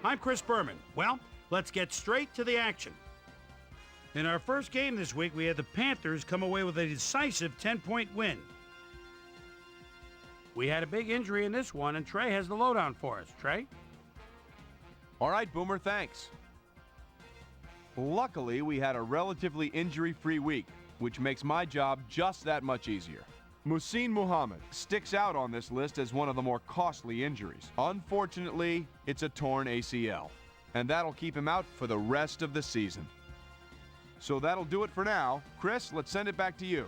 I'm Chris Berman. Well, let's get straight to the action. In our first game this week, we had the Panthers come away with a decisive 10-point win. We had a big injury in this one, and Trey has the lowdown for us. Trey? All right, Boomer, thanks. Luckily, we had a relatively injury-free week, which makes my job just that much easier. Muhsin Muhammad sticks out on this list as one of the more costly injuries. Unfortunately, it's a torn ACL, and that'll keep him out for the rest of the season. So that'll do it for now. Chris, let's send it back to you.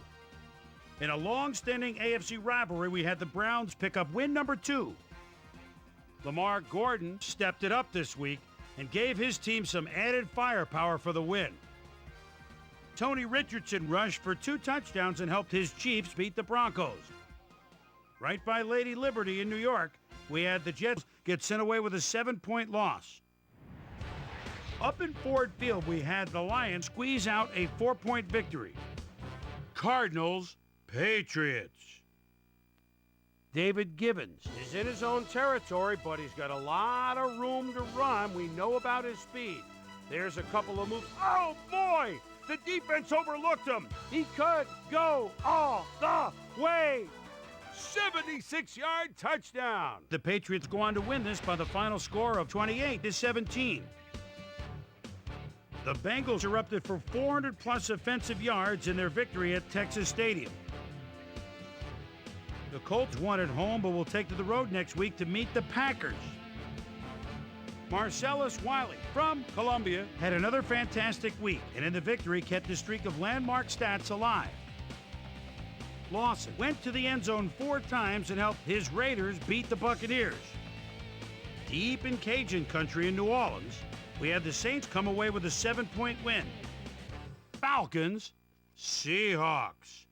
In a long-standing AFC rivalry, we had the Browns pick up win number 2. Lamar Gordon stepped it up this week and gave his team some added firepower for the win. Tony Richardson rushed for 2 touchdowns and helped his Chiefs beat the Broncos. Right by Lady Liberty in New York, we had the Jets get sent away with a 7-point loss. Up in Ford Field, we had the Lions squeeze out a 4-point victory. Cardinals, Patriots. David Gibbons is in his own territory, but he's got a lot of room to run. We know about his speed. There's a couple of moves. Oh, boy! The defense overlooked him. He could go all the way. 76-yard touchdown. The Patriots go on to win this by the final score of 28-17. The Bengals erupted for 400-plus offensive yards in their victory at Texas Stadium. The Colts won at home, but will take to the road next week to meet the Packers. Marcellus Wiley from Columbia had another fantastic week, and in the victory kept his streak of landmark stats alive. Lawson went to the end zone 4 times and helped his Raiders beat the Buccaneers. Deep in Cajun country in New Orleans, we had the Saints come away with a 7-point win. Falcons, Seahawks.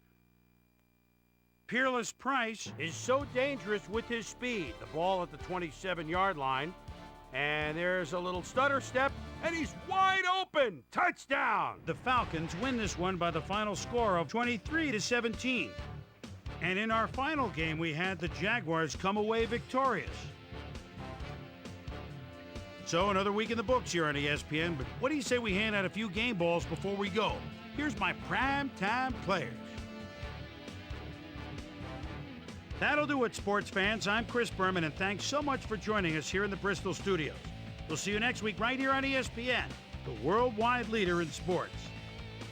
Peerless Price is so dangerous with his speed. The ball at the 27-yard line. And there's a little stutter step, and he's wide open. Touchdown! The Falcons win this one by the final score of 23-17. And in our final game, we had the Jaguars come away victorious. So another week in the books here on ESPN, but what do you say we hand out a few game balls before we go? Here's my primetime players. That'll do it, sports fans. I'm Chris Berman, and thanks so much for joining us here in the Bristol studios. We'll see you next week right here on ESPN, the worldwide leader in sports.